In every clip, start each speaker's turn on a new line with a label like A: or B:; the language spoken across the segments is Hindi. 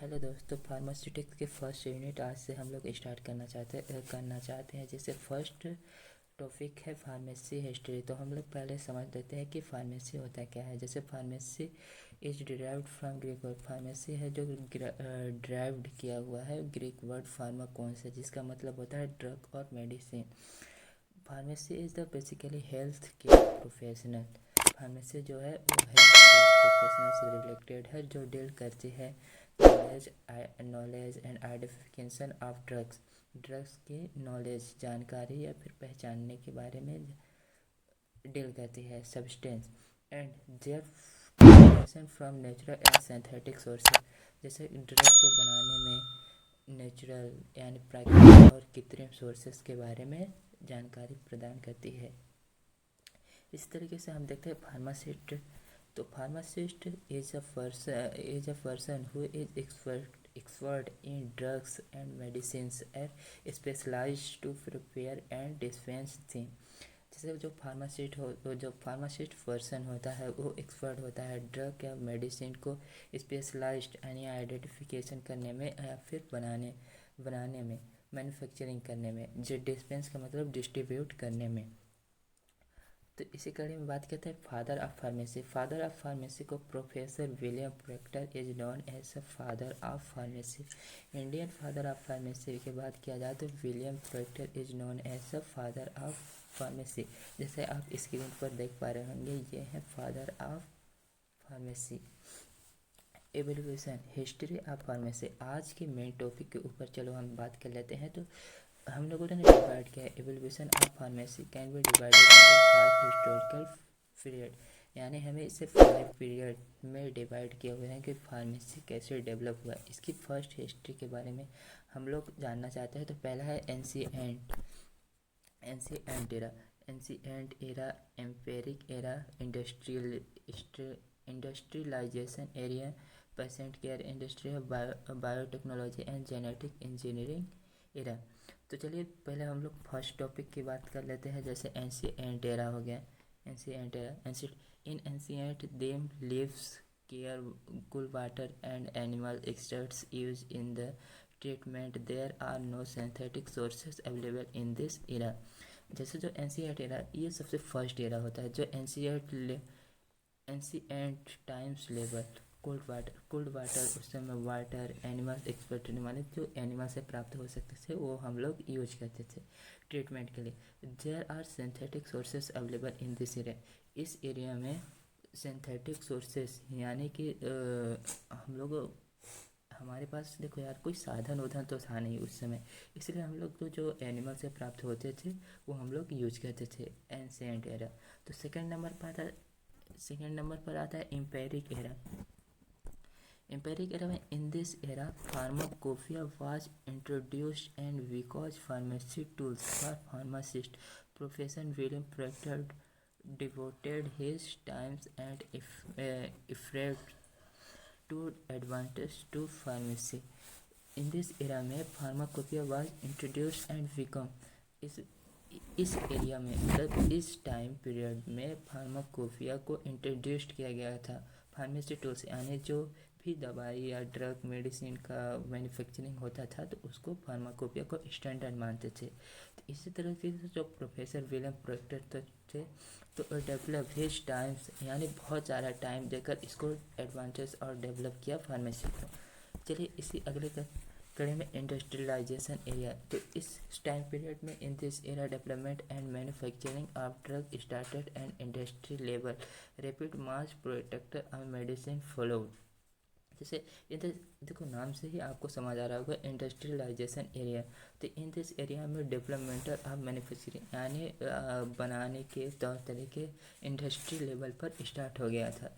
A: हेलो दोस्तों, फार्मास्यूटिक्स के फर्स्ट यूनिट आज से हम लोग स्टार्ट करना चाहते हैं। जैसे फर्स्ट टॉपिक है फार्मेसी हिस्ट्री। तो हम लोग पहले समझ लेते हैं कि फार्मेसी होता क्या है। जैसे pharmacy is derived from Greek word. Pharmacy है जो डिराइव्ड किया हुआ है ग्रीक वर्ड फार्मा कौन से, जिसका मतलब होता है ड्रग और medicine. Pharmacy is the basically health care professional. Pharmacy जो है वो हेल्थ केयर प्रोफेशनल से रिलेटेड है, जो डील करती है knowledge and identification of drugs की नॉलेज, जानकारी या फिर पहचानने के बारे में डील करती है। Substance and there formation from natural and synthetic sources. जैसे ड्रग को बनाने में नेचुरल यानी प्राकृतिक और कृत्रिम सोर्सेस के बारे में जानकारी प्रदान करती है। इस तरीके से हम देखते हैं फार्मासिस्ट। तो pharmacist is a person who is expert in drugs and medicine and specialized to prepare and dispense thing. जैसे जो फार्मासिस्ट पर्सन होता है वो एक्सपर्ट होता है ड्रग या मेडिसिन को स्पेशलाइज्ड यानी आइडेंटिफिकेशन करने में या फिर बनाने में, मैन्युफैक्चरिंग करने में, जो डिस्पेंस का मतलब डिस्ट्रीब्यूट करने में। तो इसी कड़ी में बात करते हैं father of pharmacy. Father of pharmacy को professor William Procter is known as a father of pharmacy. Indian father of pharmacy की बात किया जाए तो William Procter is known as a father of pharmacy. जैसे आप स्क्रीन पर देख पा रहे होंगे, ये है father of pharmacy. Evolution history of pharmacy आज के मेन टॉपिक के ऊपर चलो हम बात कर लेते हैं। तो हम लोगों ने डिवाइड किया है evolution of pharmacy can be divided into 5 historical period. यानी हमें इसे 5 पीरियड में डिवाइड किया हुआ है कि फार्मेसी कैसे डेवलप हुआ। इसकी फर्स्ट हिस्ट्री के बारे में हम लोग जानना चाहते हैं। तो पहला है ancient era. Ancient era, empiric era, industrialization area, patient care industry, biotechnology and genetic engineering era. तो चलिए पहले हम लोग फर्स्ट टॉपिक की बात कर लेते हैं। जैसे एंशिएंट एरा हो गया। Ancient era, in ancient them leaves care cool water and animal extracts use in the treatment. There are no synthetic sources available in this era. जैसे जो एंशिएंट एरा, ये सबसे फर्स्ट एरा होता है। जो ancient times level cold water उस समय वाटर एनिमल एक्सपर्ट माने जो एनिमल से प्राप्त हो सकते थे वो हम लोग यूज करते थे ट्रीटमेंट के लिए। There are synthetic sources available in this area. इस एरिया में सिंथेटिक सोर्सेज यानी कि हम लोग हमारे पास देखो यार कोई साधन उधन तो था नहीं उस समय, इसलिए हम लोग तो जो एनिमल से प्राप्त होते थे वो हम लोग यूज करते थे एंशिएंट एरा। तो सेकंड नंबर पर आता है एम्पेरिक एरा। एम्पेरिक एरा में इन this era pharmacopoeia was introduced and because pharmacy tools for pharmacist profession William proctor devoted his times and effort to advantage to pharmacy. In this era में pharmacopoeia was introduced and become. इस एरिया में मतलब इस टाइम पीरियड में फार्माकोपिया को इंट्रोड्यूस्ड किया गया था। फार्मेसी टूल्स यानी जो भी दवाई या ड्रग मेडिसिन का मैन्युफैक्चरिंग होता था तो उसको फार्माकोपिया को स्टैंडर्ड मानते थे। तो इसी तरह से जो प्रोफेसर विलियम प्रोक्टर थे तो डेवलप हिज टाइम्स यानी बहुत सारा टाइम देकर इसको एडवांटेज और डेवलप किया फार्मेसी को। चलिए इसी अगले कड़ी में इंडस्ट्रियलाइजेशन एरिया। तो इस टाइम पीरियड में इन this era development and manufacturing of drug started and industry level rapid mass product और मेडिसिन फॉलोड। जैसे इधर देखो नाम से ही आपको समझ आ रहा होगा इंडस्ट्रियलाइजेशन एरिया। तो इन दिस एरिया में डेवलपमेंटल ऑफ मैन्युफैक्चरिंग यानी बनाने के तौर तरीके इंडस्ट्री लेवल पर स्टार्ट हो गया था।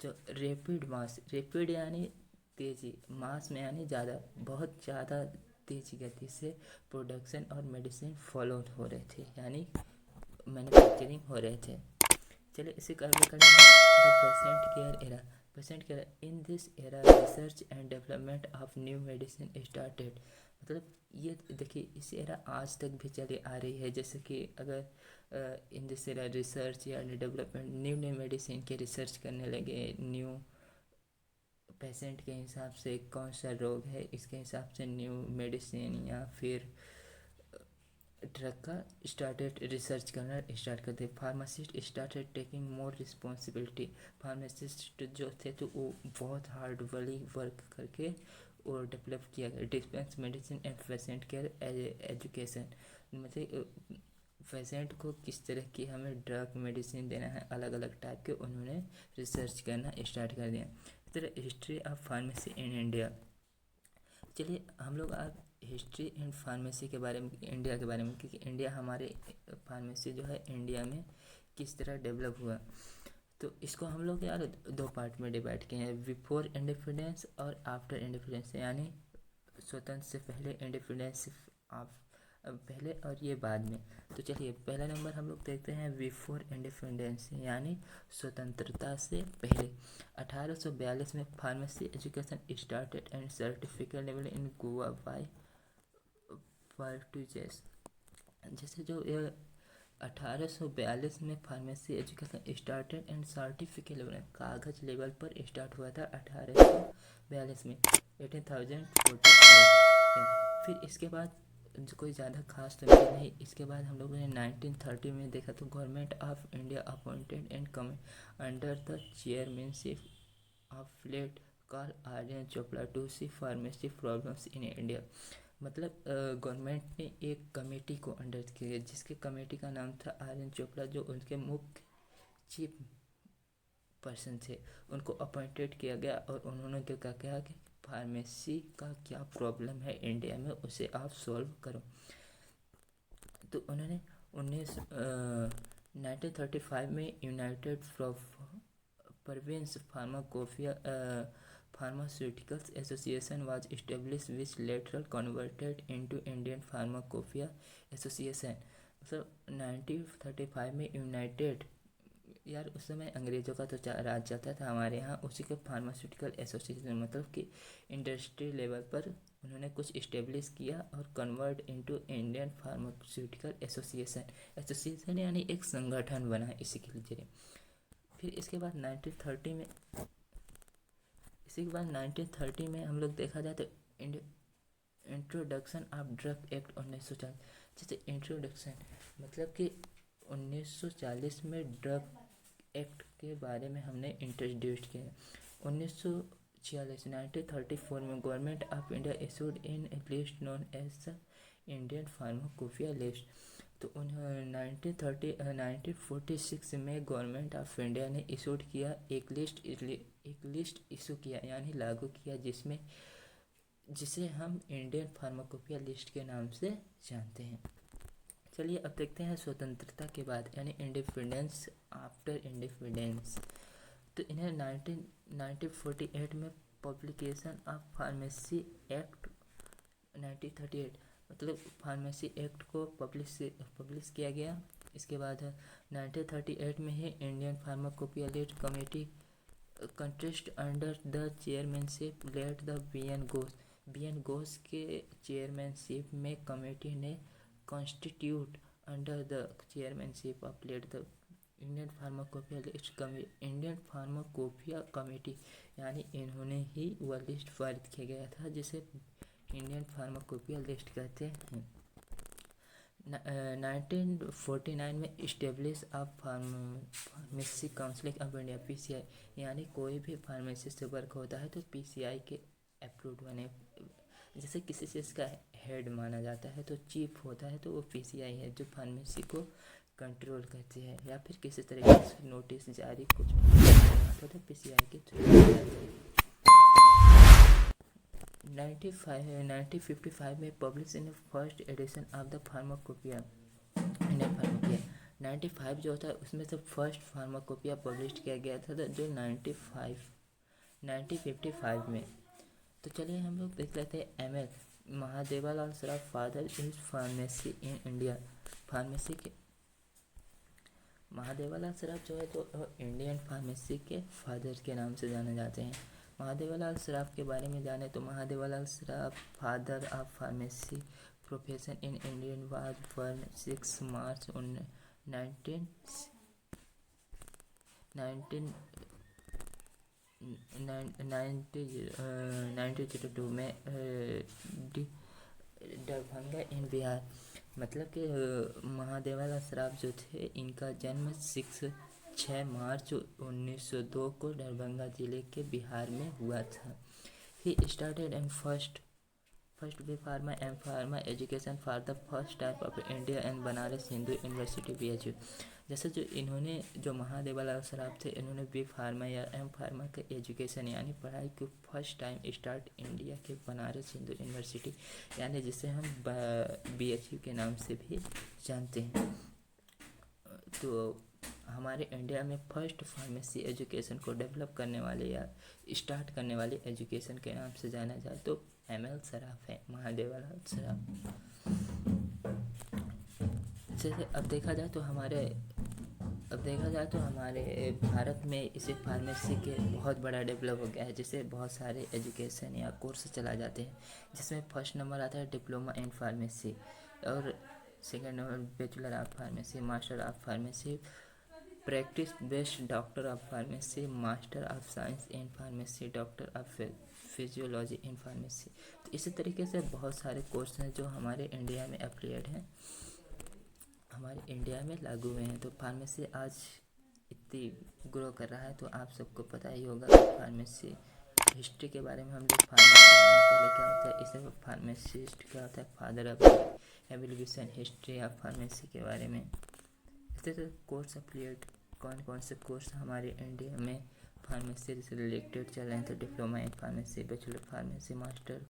A: जो रैपिड यानी तेज़ी, मास में यानी ज़्यादा, बहुत ज़्यादा तेज़ी गति से प्रोडक्शन और मेडिसिन फॉलो हो रहे थे यानी मैन्युफैक्चरिंग हो रहे थे। चलिए इसी अगले करने में patient care in this era research and development of new medicine started. मतलब ये देखिए इस एरा आज तक भी चली आ रही है। जैसे कि अगर इन दिस एरा रिसर्च या डेवलपमेंट न्यू मेडिसिन के रिसर्च करने लगे, न्यू पेशेंट के हिसाब से कौन सा रोग है, इसके हिसाब से न्यू मेडिसिन या फिर ड्रग का स्टार्टेड रिसर्च करना स्टार्ट कर दे। Pharmacist started taking more responsibility. Pharmacist जो थे तो वो बहुत हार्ड वर्क करके और डेवलप किया गया। Dispense medicine and patient care education, मतलब पेशेंट को किस तरह की हमें ड्रग मेडिसिन देना है अलग अलग टाइप के, उन्होंने रिसर्च करना स्टार्ट कर दिया। इस तरह history of pharmacy in India. चलिए हम लोग अब हिस्ट्री एंड फार्मेसी के बारे में, इंडिया के बारे में, क्योंकि इंडिया हमारे फार्मेसी जो है इंडिया में किस तरह डेवलप हुआ, तो इसको हम लोग यार दो पार्ट में डिवाइड किए हैं, बिफोर इंडिपेंडेंस और आफ्टर इंडिपेंडेंस, यानी स्वतंत्र से पहले, इंडिपेंडेंस पहले और ये बाद में। तो चलिए पहला नंबर हम लोग देखते हैं बिफोर इंडिपेंडेंस, यानी स्वतंत्रता से पहले। 1842 में pharmacy education started and certificate level in Goa by Portuguese. जैसे जो 1842 में pharmacy education started and certificate level, कागज लेवल पर स्टार्ट हुआ था 1842 में, 18,044। फिर इसके बाद जो कोई ज़्यादा खास तो नहीं, इसके बाद हम लोगों ने 1930 में देखा तो government of India appointed and come under the chairmanship of late colonel R N Chopra to see pharmacy problems in India. मतलब गवर्नमेंट ने एक कमेटी को अंडर किया, जिसके कमेटी का नाम था आर्यन चोपड़ा, जो उनके मुख्य चीफ पर्सन थे, उनको अपॉइंटेड किया गया और उन्होंने क्या कहा कि फार्मेसी का क्या प्रॉब्लम है इंडिया में, उसे आप सॉल्व करो। तो उन्होंने 1935 में United Province pharmaceuticals association was establish which later converted into Indian pharmacopoeia association. मतलब 1935 में यूनाइटेड, यार उस समय अंग्रेज़ों का तो राज चलता था हमारे यहाँ, उसी के फार्मास्यूटिकल एसोसिएशन, मतलब कि इंडस्ट्री लेवल पर उन्होंने कुछ इस्टेब्लिश किया और convert into Indian pharmaceutical association यानी एक संगठन बना इसी के लिए। फिर इसके बाद 1930 में हम लोग देखा जाए तो इंट्रोडक्शन ऑफ ड्रग एक्ट 1940। जैसे इंट्रोडक्शन मतलब कि 1940 में ड्रग एक्ट के बारे में हमने इंट्रोड्यूस किया। 1934 में government of India issued in list known as the Indian pharmacopoeia list. तो 1946 में गवर्नमेंट ऑफ इंडिया ने इशूड किया एक लिस्ट इशू किया, यानी लागू किया, जिसे हम इंडियन फार्माकोपिया लिस्ट के नाम से जानते हैं। चलिए अब देखते हैं स्वतंत्रता के बाद, यानी इंडिपेंडेंस, आफ्टर इंडिपेंडेंस। तो इन्हें 1948 में पब्लिकेशन ऑफ फार्मेसी एक्ट 1938, मतलब फार्मेसी एक्ट को पब्लिश किया गया। इसके बाद 1938 में ही Indian pharmacopoeia list committee contest under the chairmanship late the B N Ghosh के चेयरमैनशिप में कमेटी ने constitute under the chairmanship of late the Indian pharmacopoeia list Indian pharmacopoeia committee, यानी इन्होंने ही वह लिस्ट पारित किया गया था जिसे इंडियन फार्माकोपिया लिस्ट कहते हैं। 1949 में establish of pharmacy council of India PCI, यानी कोई भी फार्मेसी से वर्क होता है तो PCI के अप्रूव बने। जैसे किसी चीज़ का हेड माना जाता है तो चीफ होता है तो वो PCI है जो फार्मेसी को कंट्रोल करती है, या फिर किसी तरीके से नोटिस जारी कुछ होता तो PCI के थ्रू। 1955 में publish in first edition of the pharmacopoeia Indian pharmacopoeia. 95 जो होता है उसमें से फर्स्ट फार्माकोपिया पब्लिश किया गया था जो 1955 में। तो चलिए हम लोग देख लेते हैं ML Mahadevalal Saraf, father is pharmacy in India. Pharmacy के महादेवालाल सराफ जो है तो इंडियन फार्मेसी के फादर के नाम से जाने जाते हैं। महादेवालाल सराफ के बारे में जाने तो Mahadevalal Saraf father of pharmacy profession in Indian was born 6 March 19 1902 में दरभंगा इन बिहार, मतलब कि महादेवालाल सराफ जो थे, इनका जन्म 6 मार्च 1902 को दरभंगा जिले के बिहार में हुआ था। He started and first B pharma M pharma education for the first time of India and Banaras Hindu university BHU। जैसे जो महादेवालाल सराफ थे, इन्होंने बी फार्मा या एम फार्मा के एजुकेशन यानी पढ़ाई को फर्स्ट टाइम स्टार्ट इंडिया के बनारस हिंदू यूनिवर्सिटी, यानी जिसे हम BHU के नाम से भी जानते हैं। तो हमारे इंडिया में फर्स्ट फार्मेसी एजुकेशन को डेवलप करने वाले या स्टार्ट करने वाले एजुकेशन के नाम से जाना जाए तो ML सराफ है, महादेवालाल सराफ। जैसे अब देखा जाए तो हमारे भारत में इसे फार्मेसी के बहुत बड़ा डेवलप हो गया है, जिससे बहुत सारे एजुकेशन या कोर्स चला जाते हैं, जिसमें फर्स्ट नंबर आता है डिप्लोमा इन फार्मेसी, और second number bachelor of pharmacy, master of pharmacy, practice based doctor of pharmacy, master of science in pharmacy, doctor of physiology in pharmacy. तो इसी तरीके से बहुत सारे कोर्स हैं जो हमारे इंडिया में अप्लाइड हैं, हमारे इंडिया में लागू हुए हैं। तो फार्मेसी आज इतनी ग्रो कर रहा है, तो आप सबको पता ही होगा कि फार्मेसी हिस्ट्री के बारे में हम लोग पहले क्या होता है, इसे फार्मासिस्ट क्या होता है, father of evolution, history of pharmacy के बारे में। इस तरह कोर्स अप्लाइड कौन से कोर्स हमारे इंडिया में फार्मेसी से रिलेटेड चल रहे हैं, तो diploma in pharmacy, bachelor pharmacy, master